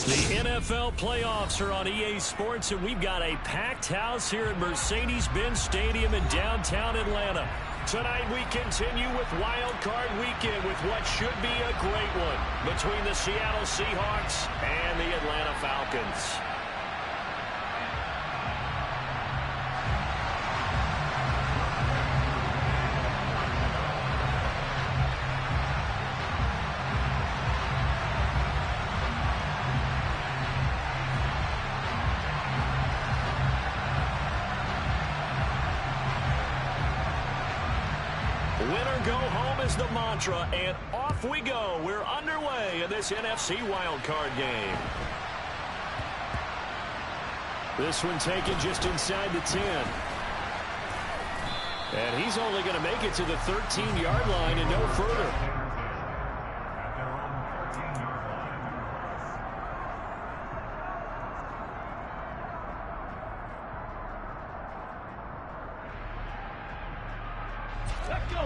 The NFL playoffs are on EA Sports, and we've got a packed house here at Mercedes-Benz Stadium in downtown Atlanta. Tonight we continue with Wild Card Weekend with what should be a great one between the Seattle Seahawks and the Atlanta Falcons. Winner go home is the mantra, and off we go. We're underway in this NFC wildcard game. This one taken just inside the 10. And he's only going to make it to the 13-yard line and no further. Let's go.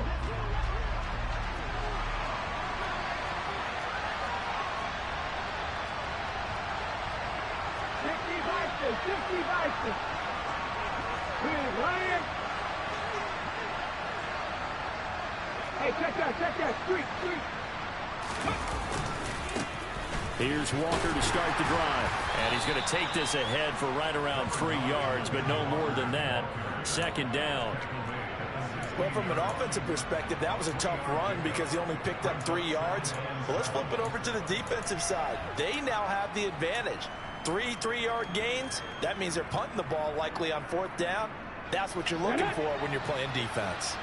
Hey, check that, street. Here's Walker to start the drive. And he's going to take this ahead for right around 3 yards, but no more than that. Second down. Well, from an offensive perspective, that was a tough run because he only picked up 3 yards. Well, let's flip it over to the defensive side. They now have the advantage. 3 3-yard gains, that means they're punting the ball likely on 4th down. That's what you're looking for when you're playing defense.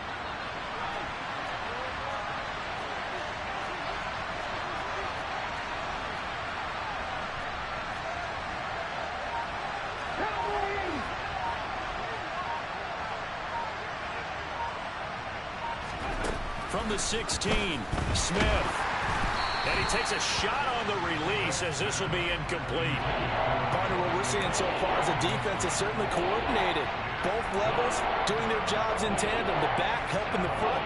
From the 16, Smith. And he takes a shot on the release as this will be incomplete. Partner, what we're seeing so far is the defense is certainly coordinated. Both levels doing their jobs in tandem. The back helping the front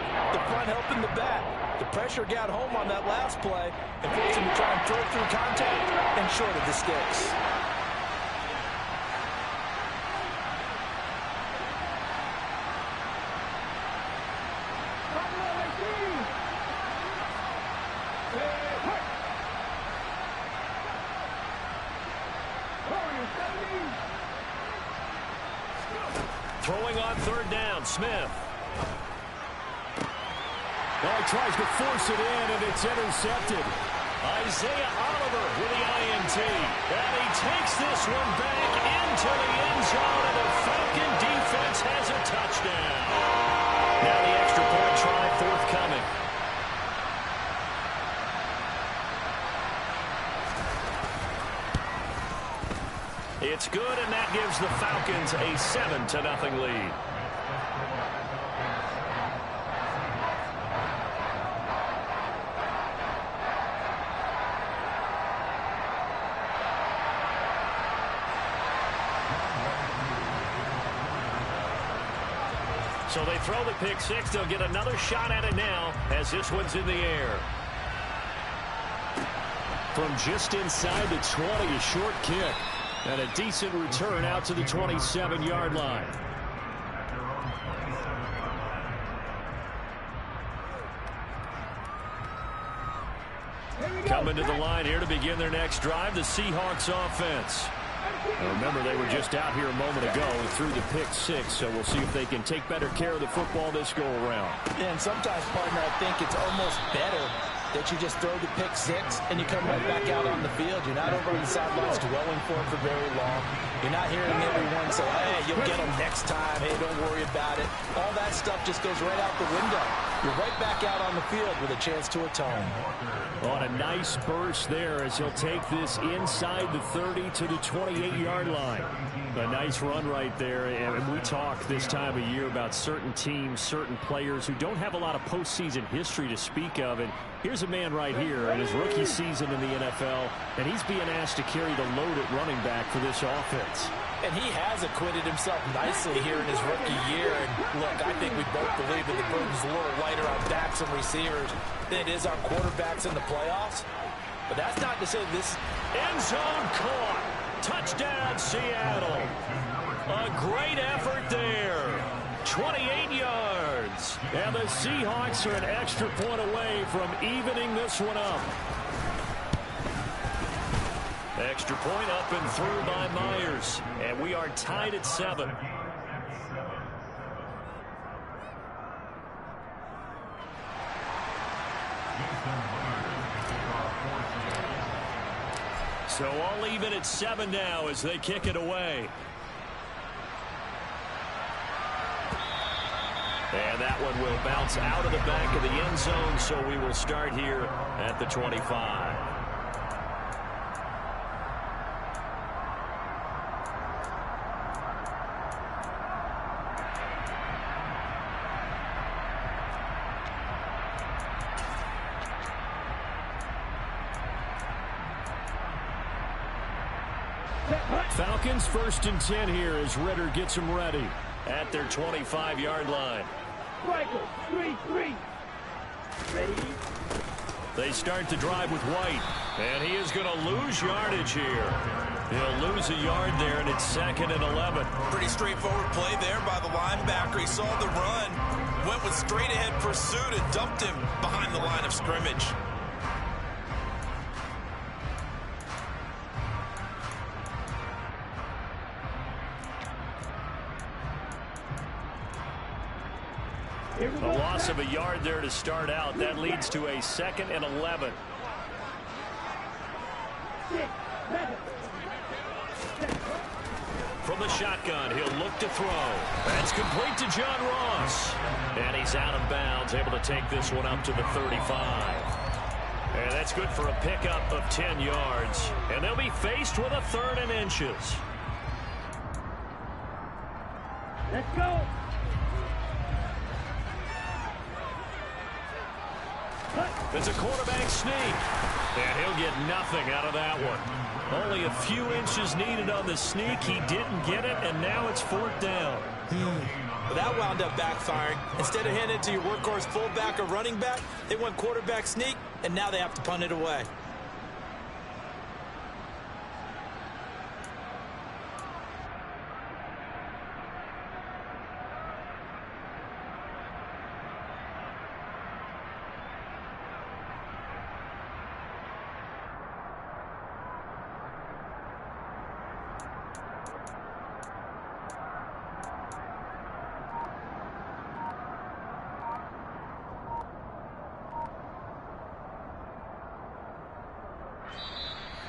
helping the back. The pressure got home on that last play and forced him to try and throw through contact and short of the sticks. Throwing on 3rd down, Smith. Well, he tries to force it in, and it's intercepted. Isaiah Oliver with the INT. And he takes this one back into the end zone, and the Falcon defense has a touchdown. Now the extra point try forthcoming. It's good, and that gives the Falcons a 7-0 lead. So they throw the pick six. They'll get another shot at it now as this one's in the air. From just inside the 20, a short kick. And a decent return out to the 27-yard line. Coming to the line here to begin their next drive, the Seahawks offense. Now remember, they were just out here a moment ago through the pick six, so we'll see if they can take better care of the football this go-around. Yeah, and sometimes, partner, I think it's almost better that you just throw the pick six and you come right back out on the field. You're not over on the sidelines dwelling for it for very long. You're not hearing everyone say, hey, you'll get them next time. Hey, don't worry about it. All that stuff just goes right out the window. You're right back out on the field with a chance to atone. On a nice burst there as he'll take this inside the 30 to the 28-yard line. A nice run right there. And we talk this time of year about certain teams, certain players who don't have a lot of postseason history to speak of. And here's a man right here in his rookie season in the NFL, and he's being asked to carry the load at running back for this offense. And he has acquitted himself nicely here in his rookie year. And look, I think we both believe that the burden's a little lighter on backs and receivers than it is on quarterbacks in the playoffs. But that's not to say this End zone caught. Touchdown, Seattle. A great effort there. 28 yards. And the Seahawks are an extra point away from evening this one up. Extra point up and through by Myers. And we are tied at 7. So all even at 7 now as they kick it away. And that one will bounce out of the back of the end zone, so we will start here at the 25. Falcons 1st and 10 here as Ritter gets them ready at their 25-yard line. Striker, 3-3. Ready? They start the drive with White, and he is going to lose yardage here. He'll lose a yard there, and it's 2nd and 11. Pretty straightforward play there by the linebacker. He saw the run, went with straight-ahead pursuit, and dumped him behind the line of scrimmage. A loss of a yard there to start out. That leads to a 2nd and 11. From the shotgun, he'll look to throw. That's complete to John Ross. And he's out of bounds, able to take this one up to the 35. And that's good for a pickup of 10 yards. And they'll be faced with a 3rd and inches. Let's go. It's a quarterback sneak. And he'll get nothing out of that one. Only a few inches needed on the sneak. He didn't get it, and now it's 4th down. That wound up backfiring. Instead of handing it to your workhorse fullback or running back, they went quarterback sneak, and now they have to punt it away.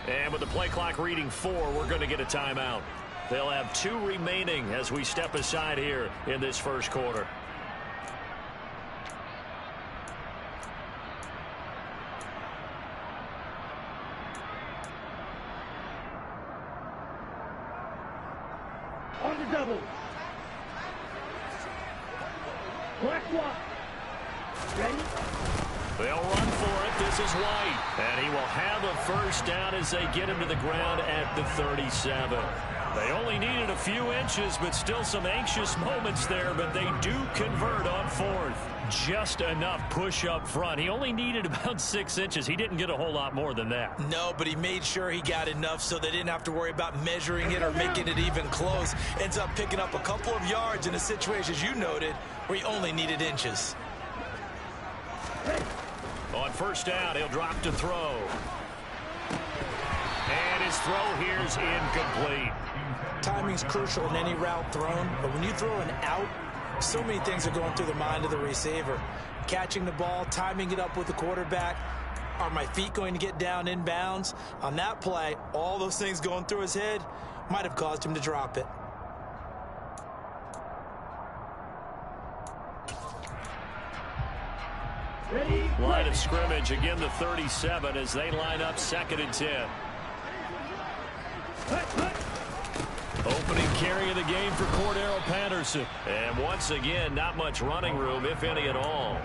And with the play clock reading 4, we're going to get a timeout. They'll have 2 remaining as we step aside here in this first quarter. On the double. Black walk. Ready? They'll run for it. This is White. And he will have a first down as they get him to the ground at the 37. They only needed a few inches, but still some anxious moments there. But they do convert on 4th. Just enough push up front. He only needed about 6 inches. He didn't get a whole lot more than that. No, but he made sure he got enough so they didn't have to worry about measuring it or making it even close. Ends up picking up a couple of yards in a situation, as you noted, where he only needed inches. On first down, he'll drop to throw. And his throw here is incomplete. Timing's crucial in any route thrown, but when you throw an out, so many things are going through the mind of the receiver. Catching the ball, timing it up with the quarterback. Are my feet going to get down in bounds? On that play, all those things going through his head might have caused him to drop it. Ready? Line of scrimmage, again the 37 as they line up 2nd and 10. Opening carry of the game for Cordero Patterson. And once again, not much running room, if any at all.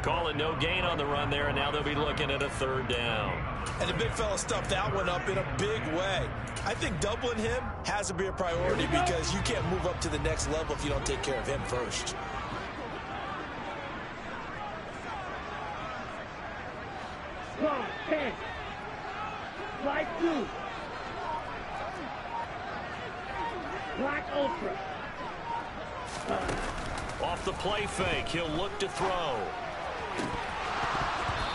Calling no gain on the run there, and now they'll be looking at a 3rd down. And the big fella stuffed that one up in a big way. I think doubling him has to be a priority because you can't move up to the next level if you don't take care of him first. Come on, 10. Slide 2. Black Ultra. Off the play fake, he'll look to throw.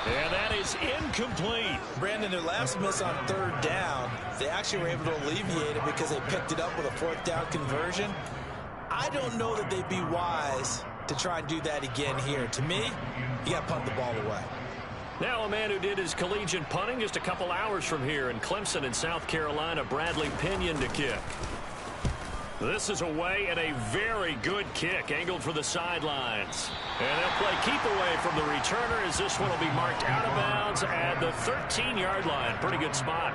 And that is incomplete. Brandon, their last miss on 3rd down, they actually were able to alleviate it because they picked it up with a 4th down conversion. I don't know that they'd be wise to try and do that again here. To me, you got to punt the ball away. Now a man who did his collegiate punting just a couple hours from here in Clemson in South Carolina, Bradley Pinion to kick. This is away and a very good kick angled for the sidelines. And they'll play keep away from the returner as this one will be marked out of bounds at the 13-yard line. Pretty good spot.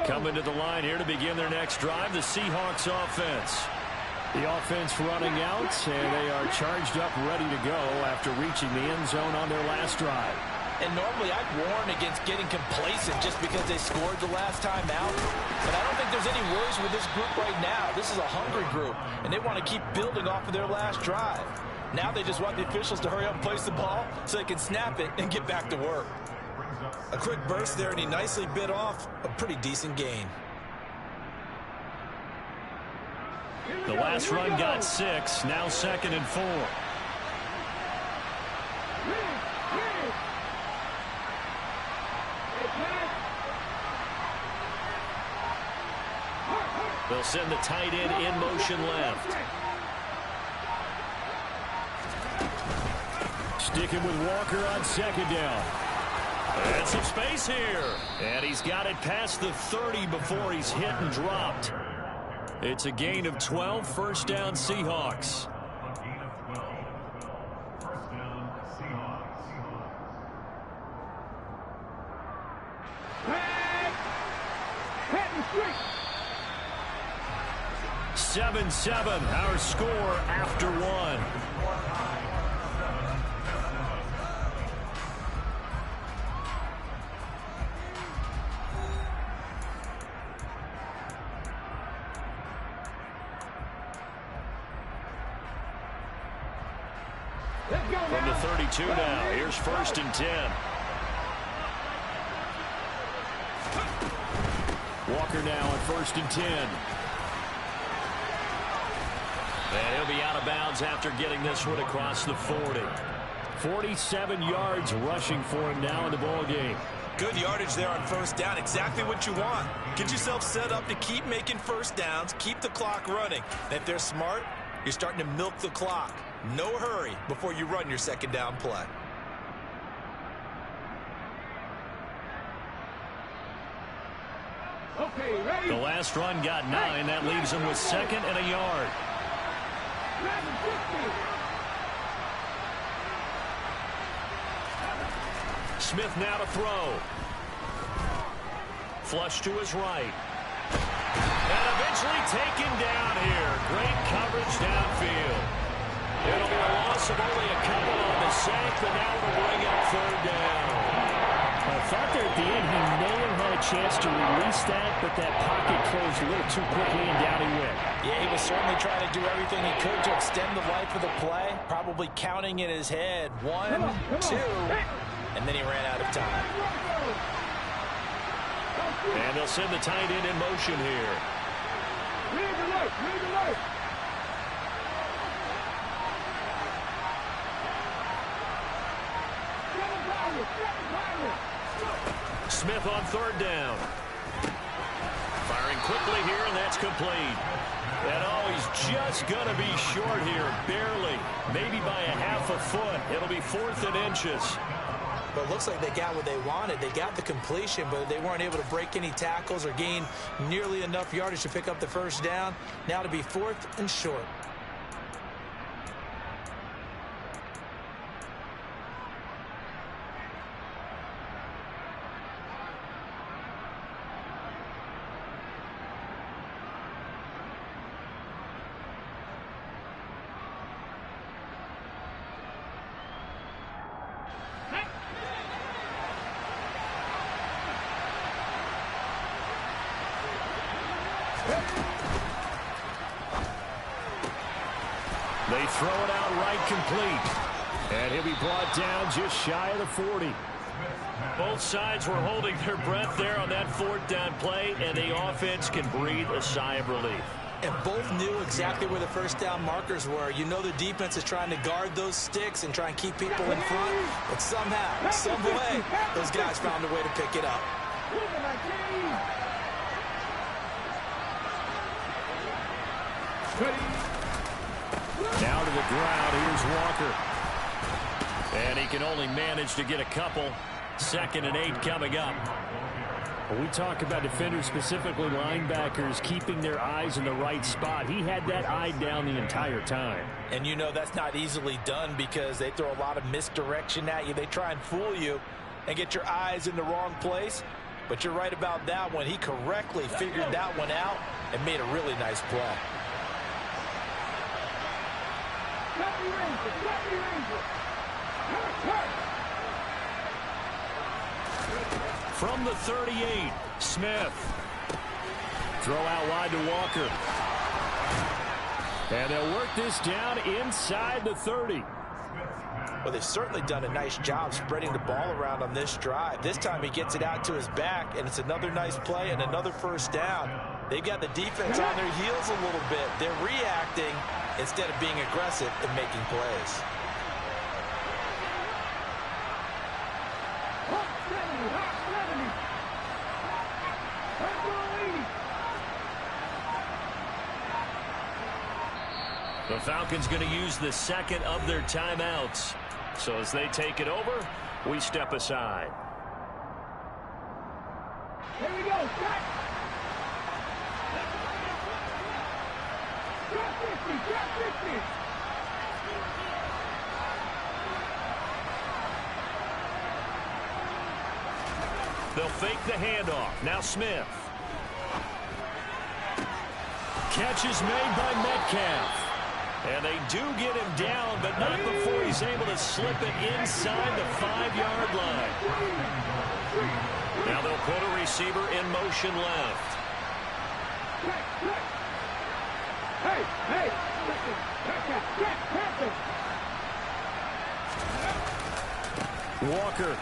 Coming to the line here to begin their next drive, the Seahawks offense. The offense running out, and they are charged up, ready to go after reaching the end zone on their last drive. And normally I'd warn against getting complacent just because they scored the last time out. But I don't think there's any worries with this group right now. This is a hungry group, and they want to keep building off of their last drive. Now they just want the officials to hurry up and place the ball so they can snap it and get back to work. A quick burst there, and he nicely bit off a pretty decent gain. The last run got 6, now 2nd and 4. They'll send the tight end in motion left. Sticking with Walker on 2nd down. And some space here. And he's got it past the 30 before he's hit and dropped. It's a gain of 12, 1st down Seahawks. Seven, 7, our score after 1. From the 32 now, here's 1st and 10. Walker now on 1st and 10. And he'll be out of bounds after getting this one across the 40. 47 yards rushing for him now in the ball game. Good yardage there on 1st down. Exactly what you want. Get yourself set up to keep making 1st downs, keep the clock running. And if they're smart, you're starting to milk the clock. No hurry before you run your 2nd down play. Okay, ready? The last run got 9. That leaves him with 2nd and a yard. Smith now to throw. Flush to his right. And eventually taken down here. Great coverage downfield. It'll be a loss of only a couple on the sack, but now it'll bring up 3rd down. I thought there at the end he may have had a chance to release that, but that pocket closed a little too quickly and down he went. Yeah, he was certainly trying to do everything he could to extend the life of the play, probably counting in his head 1, 2, and then he ran out of time. And they'll send the tight end in motion here. Read the light, read the light. Smith on 3rd down. Firing quickly here, and that's complete. And oh, he's just going to be short here, barely. Maybe by a half a foot. It'll be 4th and inches. But it looks like they got what they wanted. They got the completion, but they weren't able to break any tackles or gain nearly enough yardage to pick up the 1st down. Now to be 4th and short. They throw it out right complete. And he'll be brought down just shy of the 40. Both sides were holding their breath there on that fourth down play, and the offense can breathe a sigh of relief. And both knew exactly where the first down markers were. You know the defense is trying to guard those sticks and try and keep people in front. But somehow, some way, those guys found a way to pick it up. Now to the ground. Here's Walker. And he can only manage to get a couple. 2nd and 8 coming up. When we talk about defenders, specifically linebackers, keeping their eyes in the right spot, he had that eye down the entire time. And you know that's not easily done because they throw a lot of misdirection at you. They try and fool you and get your eyes in the wrong place. But you're right about that one. He correctly figured that one out and made a really nice play. From the 38, Smith. Throw out wide to Walker. And they'll work this down inside the 30. Well, they've certainly done a nice job spreading the ball around on this drive. This time he gets it out to his back, and it's another nice play and another first down. They've got the defense on their heels a little bit. They're reacting instead of being aggressive and making plays. The Falcons going to use the second of their timeouts. So as they take it over, we step aside. Here we go. Shot. Drop 50. Drop 50. They'll fake the handoff. Now Smith. Catch is made by Metcalf. And they do get him down, but not before he's able to slip it inside the 5-yard line. Now they'll put a receiver in motion left. Hey! Walker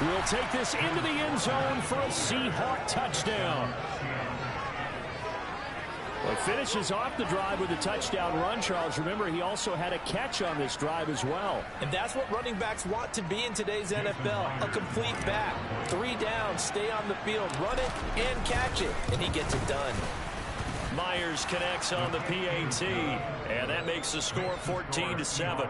will take this into the end zone for a Seahawk touchdown. Well, finishes off the drive with a touchdown run, Charles. Remember, he also had a catch on this drive as well. And that's what running backs want to be in today's NFL, a complete back. 3 downs, stay on the field, run it, and catch it, and he gets it done. Myers connects on the PAT, and that makes the score 14-7.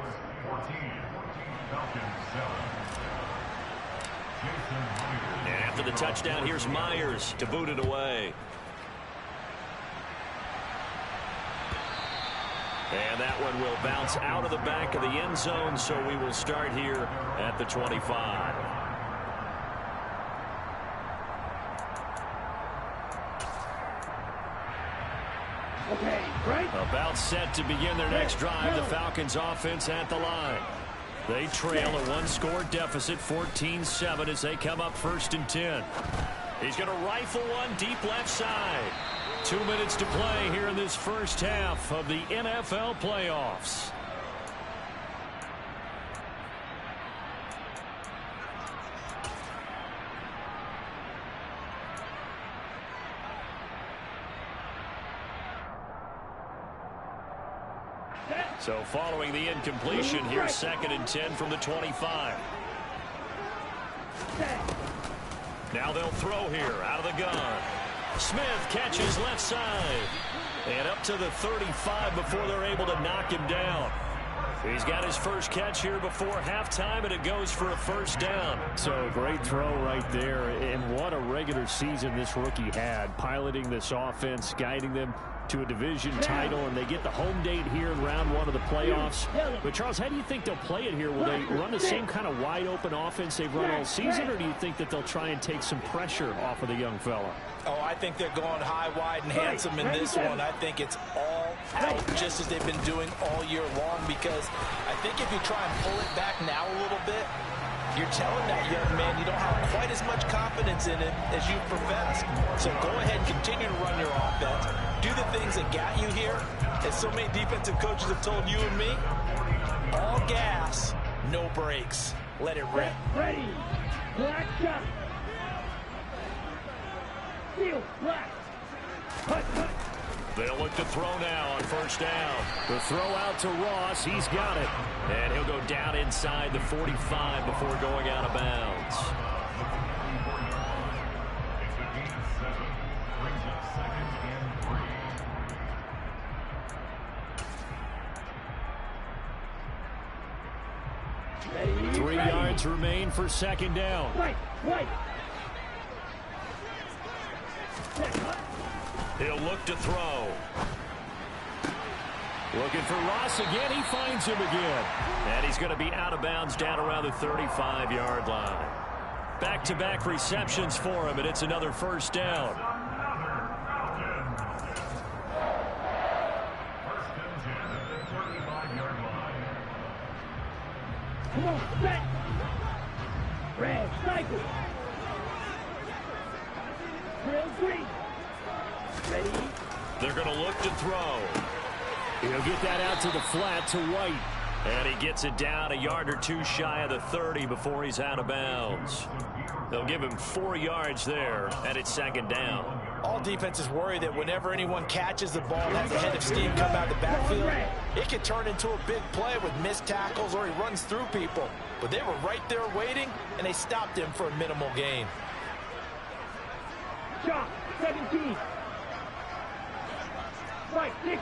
And after the touchdown, here's Myers to boot it away. And that one will bounce out of the back of the end zone, so we will start here at the 25. Okay, right? About set to begin their next drive, the Falcons offense at the line. They trail a 1-score deficit, 14-7, as they come up 1st and 10. He's going to rifle one deep left side. 2 minutes to play here in this first half of the NFL playoffs. So following the incompletion, here's 2nd and 10 from the 25. Now they'll throw here out of the gun. Smith catches left side. And up to the 35 before they're able to knock him down. He's got his first catch here before halftime, and it goes for a first down. So great throw right there. And what a regular season this rookie had, piloting this offense, guiding them to a division title, and they get the home date here in round 1 of the playoffs. But, Charles, how do you think they'll play it here? Will they run the same kind of wide-open offense they've run all season, or do you think that they'll try and take some pressure off of the young fella? Oh, I think they're going high, wide, and handsome in this one. I think it's all out, just as they've been doing all year long, because I think if you try and pull it back now a little bit, you're telling that young man you don't have quite as much confidence in it as you've professed. So go ahead and continue to run your offense. do the things that got you here, as so many defensive coaches have told you and me, all gas, no brakes. Let it rip. Ready. Black shot. Field. Black. Cut. They'll look to throw now on first down. The throw out to Ross. He's got it. And he'll go down inside the 45 before going out of bounds. Ready. 3 yards remain for second down. Right. He'll look to throw. Looking for Ross again. He finds him again. And he's going to be out of bounds down around the 35-yard line. Back-to-back receptions for him, and it's another first down. Come on, set. Red, cycle. Drill green. Ready. They're going to look to throw. He'll get that out to the flat to White. And he gets it down a yard or two shy of the 30 before he's out of bounds. They'll give him 4 yards there, and it's second down. All defenses worry that whenever anyone catches the ball and has a head of steam come out of the backfield, it can turn into a big play with missed tackles or he runs through people. But they were right there waiting, and they stopped him for a minimal gain. Shot. 17. Right. 60.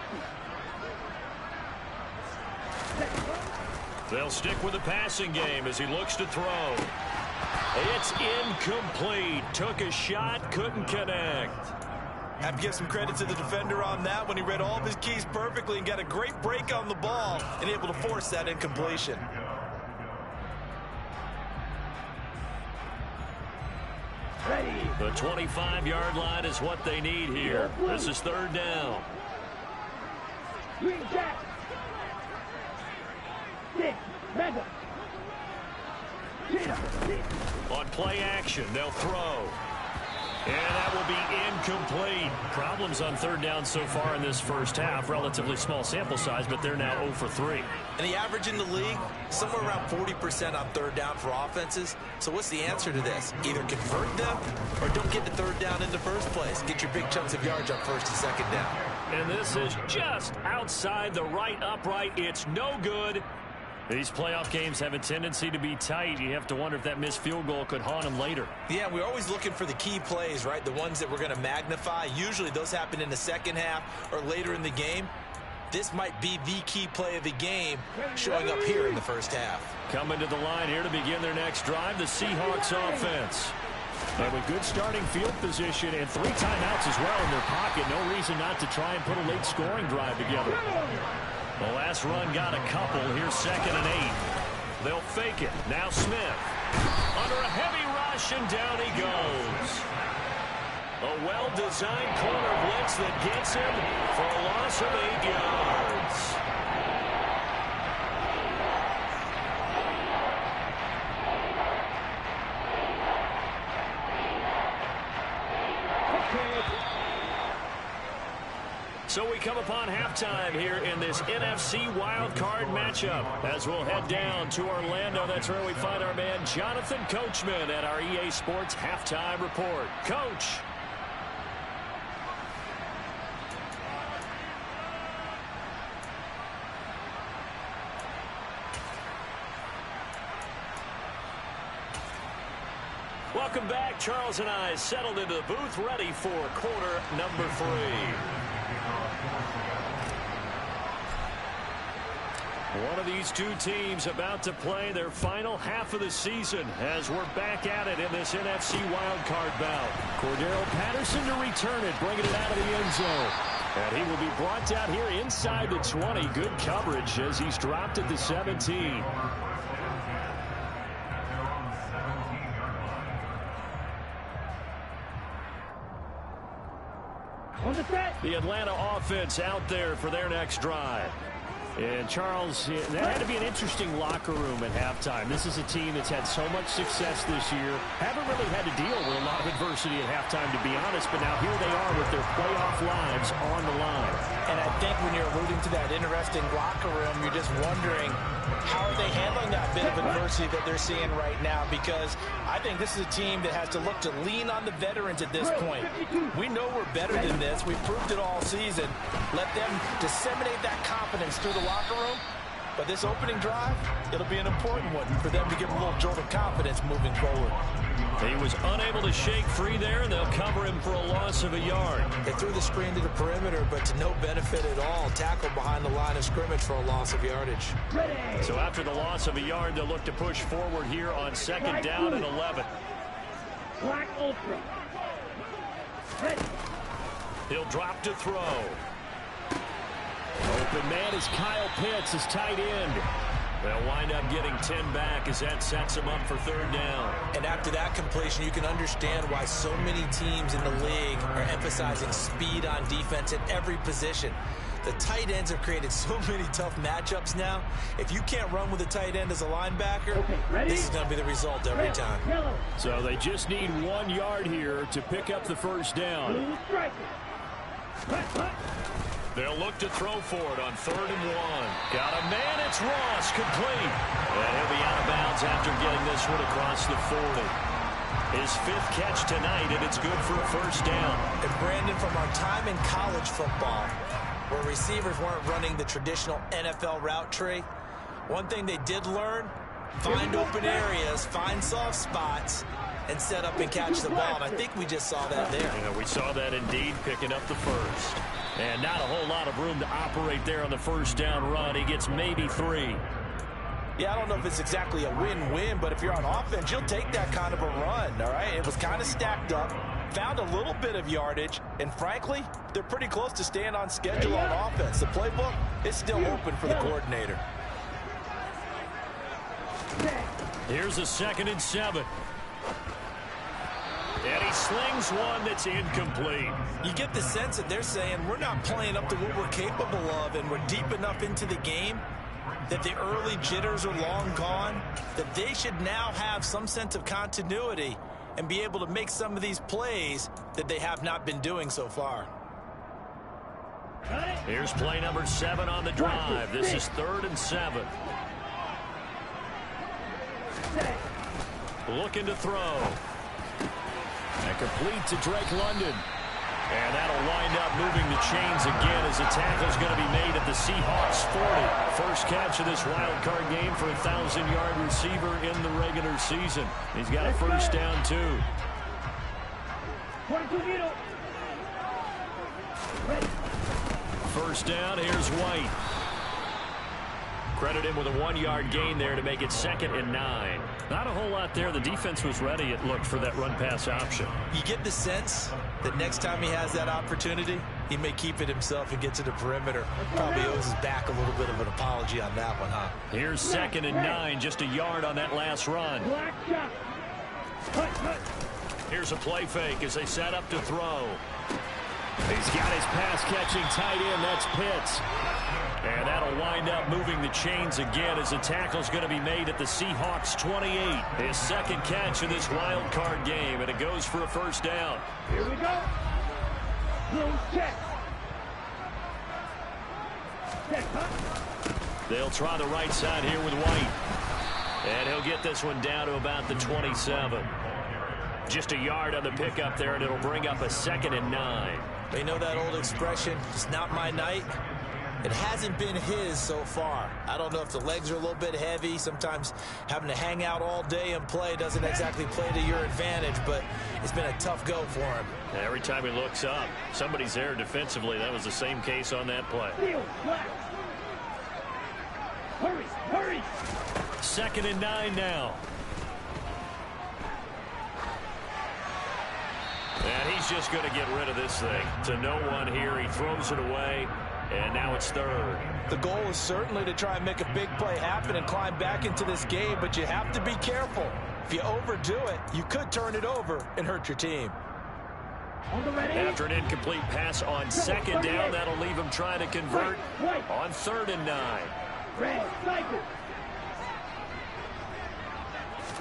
They'll stick with the passing game as he looks to throw. It's incomplete. Took a shot, couldn't connect. Have to give some credit to the defender on that when he read all of his keys perfectly and got a great break on the ball and able to force that incompletion. Ready. The 25-yard line is what they need here. This is third down. Green jack. 6. Mega. On play action, they'll throw. And that will be incomplete. Problems on third down so far in this first half. Relatively small sample size, but they're now 0 for 3. And the average in the league, somewhere around 40% on third down for offenses. So what's the answer to this? Either convert them or don't get the third down in the first place. Get your big chunks of yards on first and second down. And this is just outside the right upright. It's no good. These playoff games have a tendency to be tight. You have to wonder if that missed field goal could haunt them later. Yeah, we're always looking for the key plays, right? The ones that we're going to magnify. Usually those happen in the second half or later in the game. This might be the key play of the game showing up here in the first half. Coming to the line here to begin their next drive, the Seahawks offense. And with good starting field position and 3 timeouts as well in their pocket, no reason not to try and put a late scoring drive together. The last run got a couple. Here's 2nd and 8. They'll fake it. Now Smith. Under a heavy rush, and down he goes. A well-designed corner blitz that gets him for a loss of 8 yards. So we come upon halftime here in this NFC wildcard matchup as we'll head down to Orlando. That's where we find our man Jonathan Coachman at our EA Sports Halftime Report. Coach. Welcome back. Charles and I settled into the booth ready for quarter number 3. One of these two teams about to play their final half of the season as we're back at it in this NFC wildcard bout. Cordero Patterson to return it, bringing it out of the end zone. And he will be brought down here inside the 20. Good coverage as he's dropped at the 17. On the set. The Atlanta offense out there for their next drive. And, Charles, that had to be an interesting locker room at halftime. This is a team that's had so much success this year. Haven't really had to deal with a lot of adversity at halftime, to be honest. But now here they are with their playoff lives on the line. And I think when you're alluding to that interesting locker room, you're just wondering, how are they handling that bit of adversity that they're seeing right now? Because I think this is a team that has to look to lean on the veterans at this point. We know we're better than this. We've proved it all season. Let them disseminate that confidence through the locker room. But this opening drive, it'll be an important one for them to give a little jolt of confidence moving forward. He was unable to shake free there, and they'll cover him for a loss of a yard. They threw the screen to the perimeter, but to no benefit at all. Tackled behind the line of scrimmage for a loss of yardage. So after the loss of a yard, they'll look to push forward here on second down and 11. Black Ultra. Ready. He'll drop to throw. Open man is Kyle Pitts, his tight end. They'll wind up getting 10 back as that sets them up for third down. And after that completion, you can understand why so many teams in the league are emphasizing speed on defense at every position. The tight ends have created so many tough matchups now. If you can't run with a tight end as a linebacker, this is going to be the result every time. So they just need 1 yard here to pick up the first down. They'll look to throw for it on 3rd and 1. Got a man, it's Ross, complete. And he'll be out of bounds after getting this one across the 40. His 5th catch tonight, and it's good for a first down. And Brandon, from our time in college football, where receivers weren't running the traditional NFL route tree, one thing they did learn, find open areas, find soft spots, and set up and catch the ball. And I think we just saw that there. Yeah, we saw that indeed, picking up the first. And not a whole lot of room to operate there on the first down run. He gets maybe 3. Yeah, I don't know if it's exactly a win-win, but if you're on offense, you'll take that kind of a run, all right? It was kind of stacked up, found a little bit of yardage, and frankly, they're pretty close to staying on schedule on offense. The playbook is still open for the coordinator. Here's a 2nd and 7. And he slings one that's incomplete. You get the sense that they're saying we're not playing up to what we're capable of, and we're deep enough into the game that the early jitters are long gone, that they should now have some sense of continuity and be able to make some of these plays that they have not been doing so far. Here's play number 7 on the drive. This is 3rd and 7. Looking to throw. And complete to Drake London. And that'll wind up moving the chains again as the tackle's going to be made at the Seahawks 40. First catch of this wild card game for a 1,000-yard receiver in the regular season. He's got a first down, too. First down, here's White. Credit him with a 1-yard gain there to make it 2nd and 9. Not a whole lot there. The defense was ready, it looked, for that run-pass option. You get the sense that next time he has that opportunity, he may keep it himself and get to the perimeter. Probably owes his back a little bit of an apology on that one, huh? Here's 2nd and 9, just a yard on that last run. Here's a play fake as they set up to throw. He's got his pass-catching tight end. That's Pitts. And that'll wind up moving the chains again as the tackle's going to be made at the Seahawks 28. His 2nd catch in this wild card game, and it goes for a first down. Here we go. Close check. Check, huh? They'll try the right side here with White. And he'll get this one down to about the 27. Just a yard on the pickup there, and it'll bring up a 2nd and 9. They know that old expression, it's not my night. It hasn't been his so far. I don't know if the legs are a little bit heavy. Sometimes having to hang out all day and play doesn't exactly play to your advantage, but it's been a tough go for him. Every time he looks up, somebody's there defensively. That was the same case on that play. Hurry, hurry. 2nd and 9 now. And he's just going to get rid of this thing. To no one here. He throws it away. And now it's 3rd. The goal is certainly to try and make a big play happen and climb back into this game, but you have to be careful. If you overdo it, you could turn it over and hurt your team. On the ready. After an incomplete pass on second down, that'll leave him trying to convert on 3rd and 9. Red, cycle.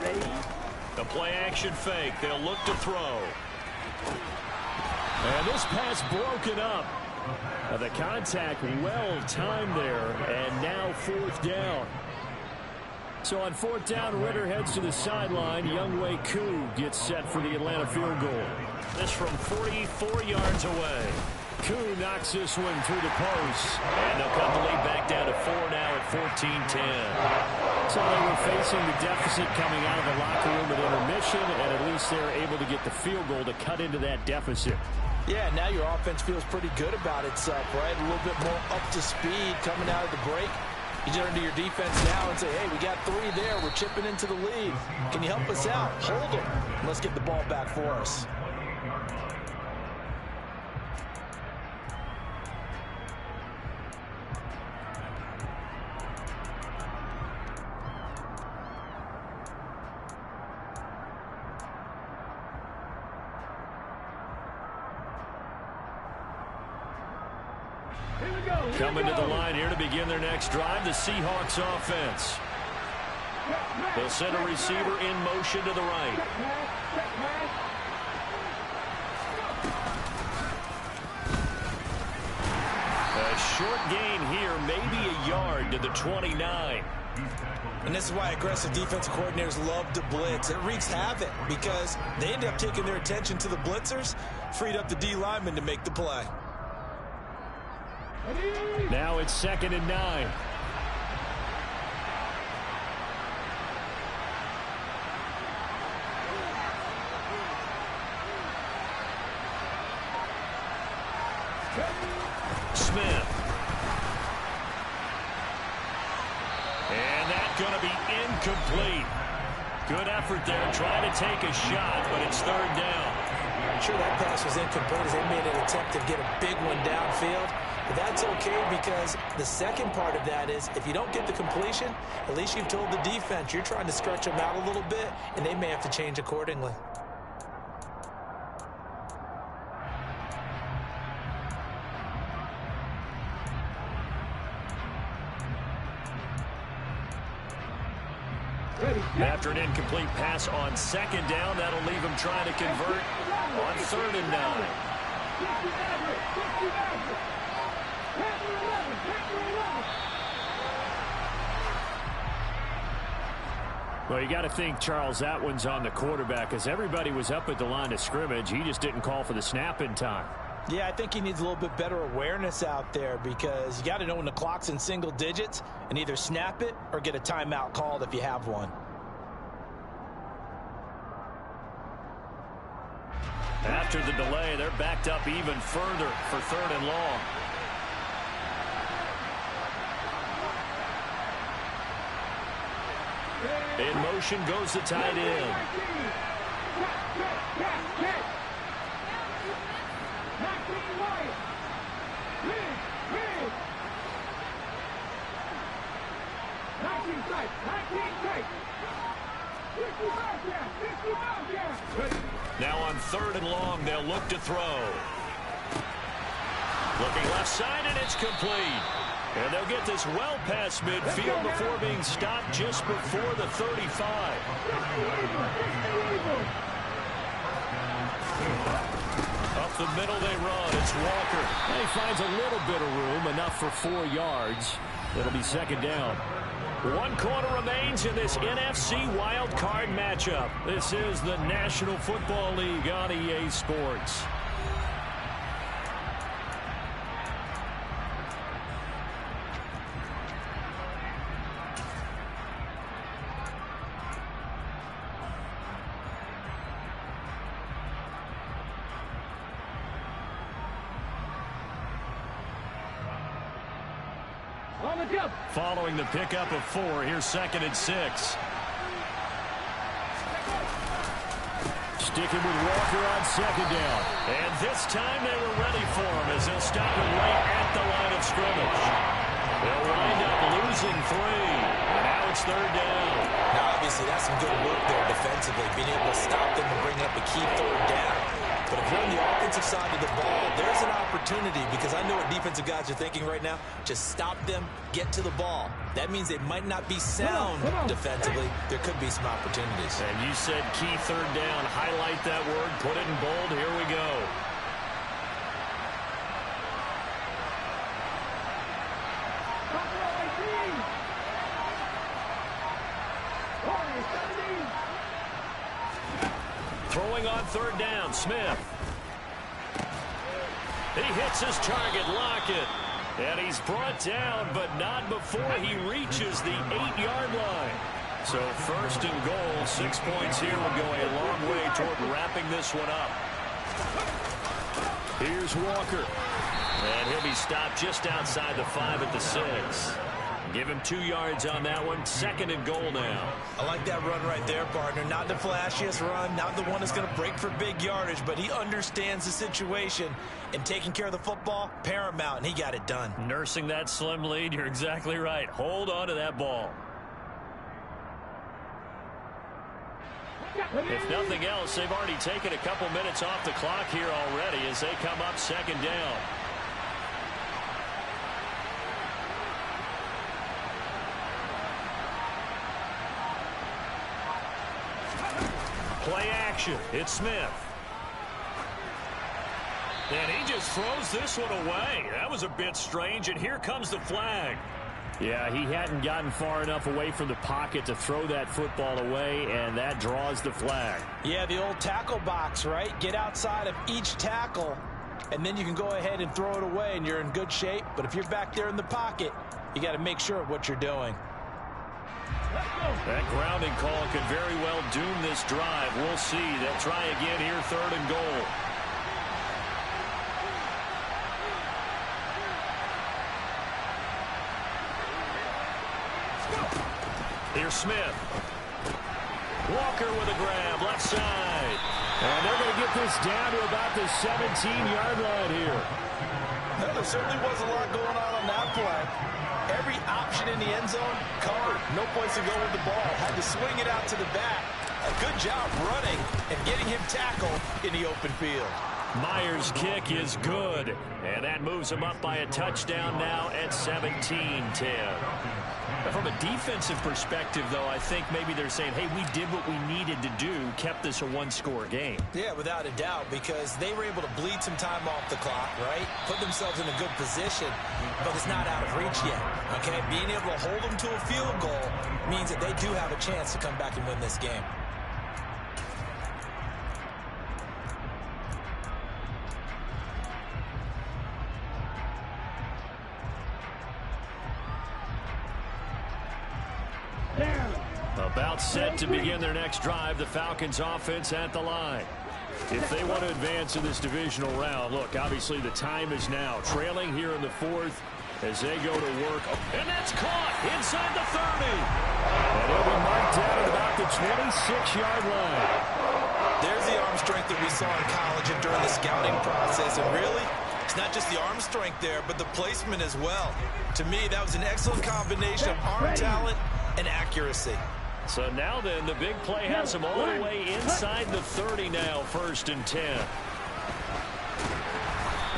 Ready. The play action fake. They'll look to throw. And this pass broken up. The contact well timed there, and now 4th down. So on 4th down, Ritter heads to the sideline. Younghoe Koo gets set for the Atlanta field goal. This from 44 yards away. Koo knocks this one through the post. And they'll cut the lead back down to 4 now at 14-10. So they were facing the deficit coming out of the locker room at intermission, and at least they're able to get the field goal to cut into that deficit. Yeah, now your offense feels pretty good about itself, right? A little bit more up to speed coming out of the break. You turn to your defense now and say, hey, we got 3 there. We're chipping into the lead. Can you help us out? Hold them. Let's get the ball back for us. Coming to the line here to begin their next drive, the Seahawks offense. They'll send a receiver in motion to the right. A short gain here, maybe a yard to the 29. And this is why aggressive defensive coordinators love to blitz. It wreaks havoc because they end up taking their attention to the blitzers, freed up the D lineman to make the play. Now it's 2nd and 9. Smith. And that's going to be incomplete. Good effort there, trying to take a shot, but it's 3rd down. I'm sure that pass was incomplete as they made an attempt to get a big one downfield. But that's okay because the second part of that is if you don't get the completion, at least you've told the defense you're trying to stretch them out a little bit, and they may have to change accordingly. After an incomplete pass on 2nd down, that'll leave him trying to convert on 3rd and 9. Well, you got to think, Charles, that one's on the quarterback as everybody was up at the line of scrimmage. He just didn't call for the snap in time. Yeah, I think he needs a little bit better awareness out there because you got to know when the clock's in single digits and either snap it or get a timeout called if you have one. After the delay, they're backed up even further for 3rd and long. In motion goes the tight end. Now on 3rd and long, they'll look to throw. Looking left side, and it's complete. And they'll get this well past midfield before being stopped just before the 35. Up the middle they run. It's Walker. He finds a little bit of room, enough for 4 yards. It'll be 2nd down. 1 quarter remains in this NFC wild card matchup. This is the National Football League on EA Sports. Following the pickup of 4, here's 2nd and 6. Sticking with Walker on 2nd down. And this time they were ready for him as they'll stop him right at the line of scrimmage. They'll wind up losing 3. And now it's 3rd down. Now, obviously, that's some good work there defensively, being able to stop them and bring up a key 3rd down. But if you're on the offensive side of the ball, there's an opportunity, because I know what defensive guys are thinking right now. Just stop them, get to the ball. That means it might not be sound defensively. There could be some opportunities. And you said key third down. Highlight that word. Put it in bold. Here we go. Throwing on third down, Smith. He hits his target, Lockett. And he's brought down, but not before he reaches the 8-yard line. So first and goal, 6 points here will go a long way toward wrapping this one up. Here's Walker. And he'll be stopped just outside the 5 at the 6. Give him 2 yards on that one. Second and goal now. I like that run right there, partner. Not the flashiest run, not the one that's going to break for big yardage, but he understands the situation, and taking care of the football, paramount, and he got it done. Nursing that slim lead, you're exactly right. Hold on to that ball. If nothing else, they've already taken a couple minutes off the clock here already as they come up second down. Play action. It's Smith. And he just throws this one away. That was a bit strange, and here comes the flag. Yeah, he hadn't gotten far enough away from the pocket to throw that football away, and that draws the flag. Yeah, the old tackle box, right? Get outside of each tackle, and then you can go ahead and throw it away, and you're in good shape. But if you're back there in the pocket, you got to make sure of what you're doing. That grounding call could very well doom this drive. We'll see. They'll try again here, third and goal. Here's Smith. Walker with a grab, left side. And they're going to get this down to about the 17-yard line here. Well, there certainly was a lot going on that play. Every option in the end zone covered. No place to go with the ball. Had to swing it out to the back. A good job running and getting him tackled in the open field. Myers' kick is good. And that moves him up by a touchdown now at 17-10. From a defensive perspective, though, I think maybe they're saying, hey, we did what we needed to do, kept this a one-score game. Yeah, without a doubt, because they were able to bleed some time off the clock, right? Put themselves in a good position, but it's not out of reach yet, okay? Being able to hold them to a field goal means that they do have a chance to come back and win this game. About set to begin their next drive, the Falcons offense at the line. If they want to advance in this divisional round, look, obviously the time is now. Trailing here in the fourth as they go to work. And that's caught inside the 30. And it'll be marked down at about the 26-yard line. There's the arm strength that we saw in college and during the scouting process. And really, it's not just the arm strength there, but the placement as well. To me, that was an excellent combination of arm talent and accuracy. So now then, the big play has him all the way inside the 30 now, 1st and 10.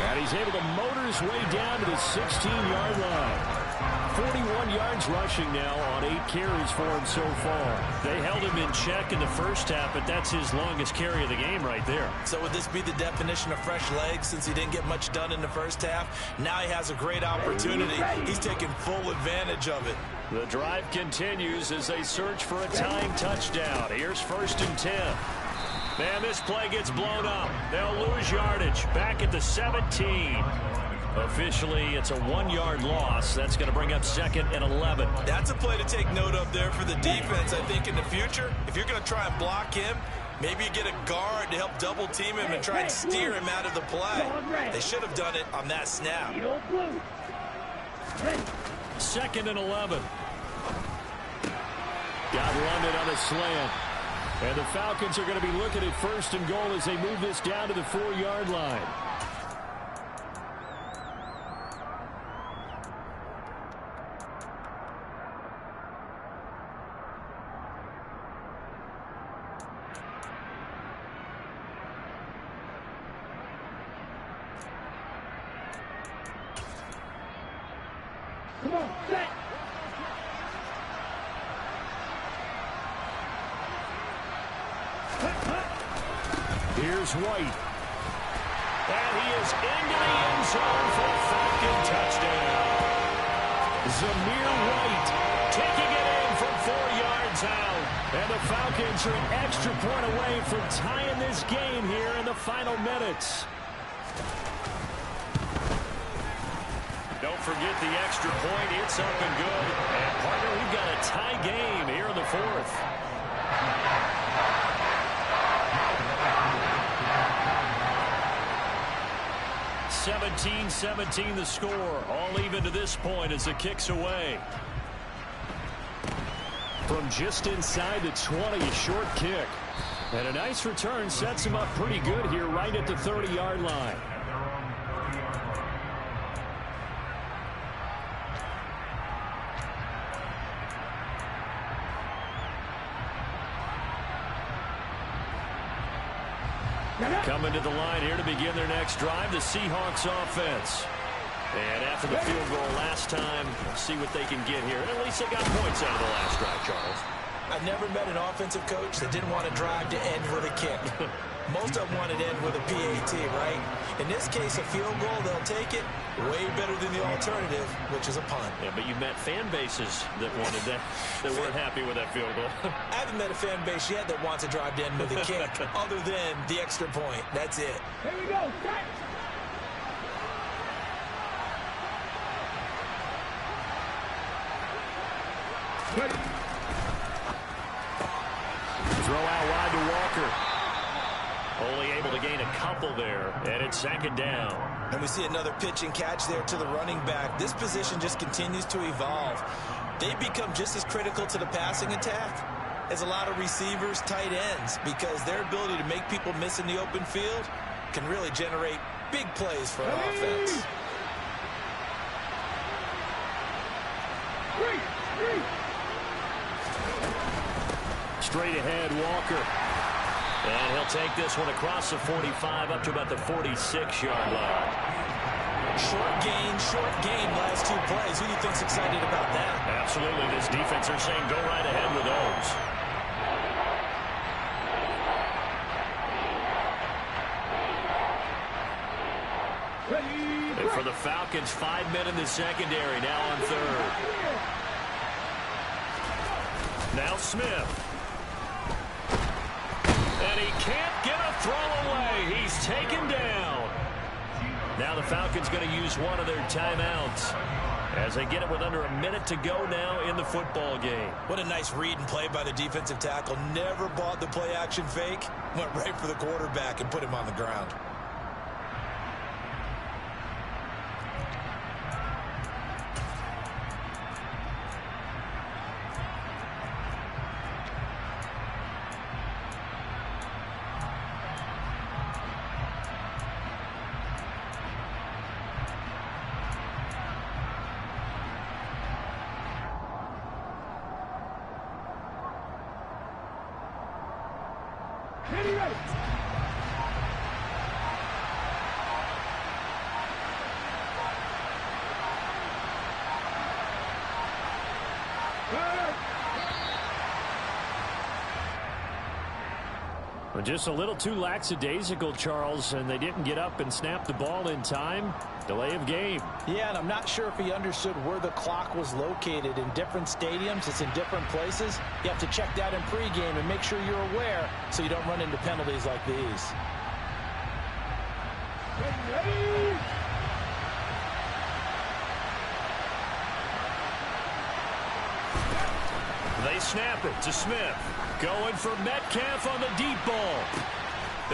And he's able to motor his way down to the 16-yard line. 41 yards rushing now on 8 carries for him so far. They held him in check in the first half, but that's his longest carry of the game right there. So would this be the definition of fresh legs since he didn't get much done in the first half? Now he has a great opportunity. He's taking full advantage of it. The drive continues as they search for a tying touchdown. Here's 1st and 10. Man, this play gets blown up. They'll lose yardage. Back at the 17. Officially, it's a 1-yard loss. That's going to bring up 2nd and 11. That's a play to take note of there for the defense. I think in the future, if you're going to try and block him, maybe you get a guard to help double team him and try and steer him out of the play. They should have done it on that snap. 2nd and 11. Got London on a slant. And the Falcons are going to be looking at 1st and goal as they move this down to the 4-yard line. Come on, set. Here's White. And he is into the end zone for a Falcon touchdown. Zamir White taking it in from 4 yards out. And the Falcons are an extra point away from tying this game here in the final minutes. Don't forget the extra point. It's up and good. And, partner, we've got a tie game here in the fourth. (17-17) the score. All even to this point as the kick's away. From just inside the 20, a short kick. And a nice return sets him up pretty good here right at the 30-yard line. Coming to the line here to begin their next drive, the Seahawks offense. And after the field goal last time, see what they can get here. And at least they got points out of the last drive, Charles. I've never met an offensive coach that didn't want to drive to end with a kick. Most of them wanted to end with a PAT, right? In this case, a field goal, they'll take it. Way better than the alternative, which is a punt. Yeah, but you met fan bases that wanted that, that weren't happy with that field goal. I haven't met a fan base yet that wants to drive to end with a kick, other than the extra point. That's it. Here we go, set. Ready. Throw out wide to Walker. Only able to gain a couple there, and it's second down. And we see another pitch and catch there to the running back. This position just continues to evolve. They become just as critical to the passing attack as a lot of receivers, tight ends, because their ability to make people miss in the open field can really generate big plays for an offense. Straight ahead, Walker. And he'll take this one across the 45 up to about the 46-yard line. Short game, last two plays. Who do you think's excited about that? Absolutely. This defense are saying go right ahead with those. And for the Falcons, 5 men in the secondary, now on third. Now Smith. And he can't get a throw away. He's taken down. Now the Falcons going to use one of their timeouts as they get it with under a minute to go now in the football game. What a nice read and play by the defensive tackle. Never bought the play-action fake. Went right for the quarterback and put him on the ground. Just a little too lackadaisical, Charles, and they didn't get up and snap the ball in time. Delay of game. Yeah, and I'm not sure if he understood where the clock was located. In different stadiums, it's in different places. You have to check that in pregame and make sure you're aware so you don't run into penalties like these. They snap it to Smith. Going for Metcalf on the deep ball.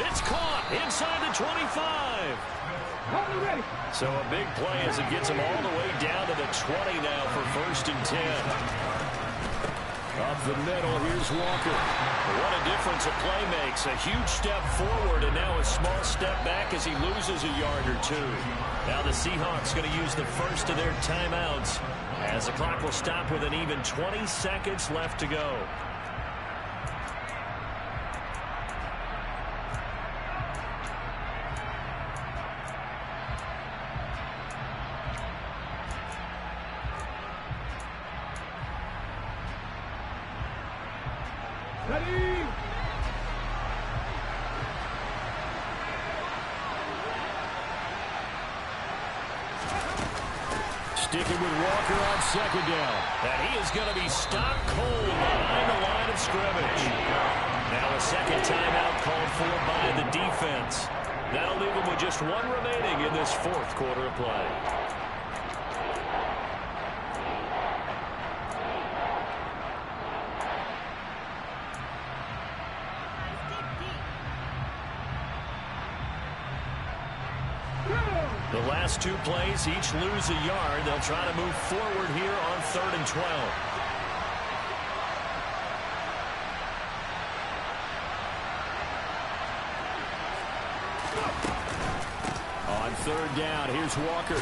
It's caught inside the 25. So a big play as it gets him all the way down to the 20 now for 1st and 10. Up the middle, here's Walker. What a difference a play makes. A huge step forward and now a small step back as he loses a yard or two. Now the Seahawks going to use the first of their timeouts as the clock will stop with an even 20 seconds left to go. Ready. Sticking with Walker on second down. And he is going to be stopped cold behind the line of scrimmage. Now a second timeout called for by the defense. That'll leave him with just one remaining in this fourth quarter of play. The last two plays, each lose a yard. They'll try to move forward here on 3rd and 12. On 3rd down, here's Walker.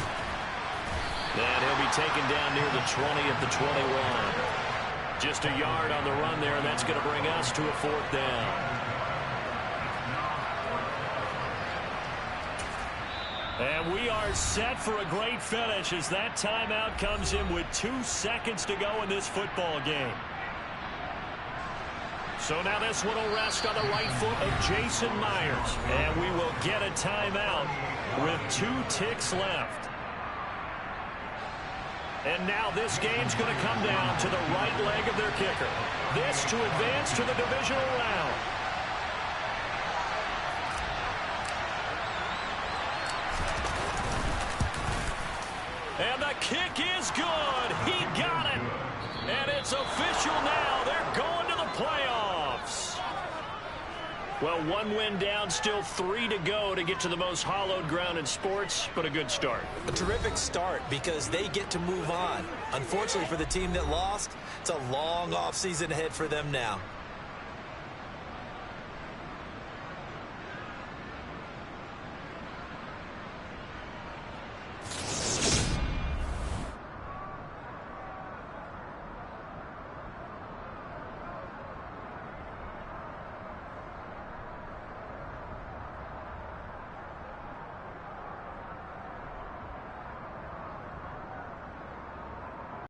And he'll be taken down near the 20 at the 21. Just a yard on the run there, and that's going to bring us to a 4th down. And we are set for a great finish as that timeout comes in with 2 seconds to go in this football game. So now this one will rest on the right foot of Jason Myers. And we will get a timeout with 2 ticks left. And now this game's going to come down to the right leg of their kicker. This to advance to the divisional round. And the kick is good. He got it. And it's official now. They're going to the playoffs. Well, 1 win down, still 3 to go to get to the most hallowed ground in sports, but a good start. A terrific start because they get to move on. Unfortunately for the team that lost, it's a long offseason ahead for them now.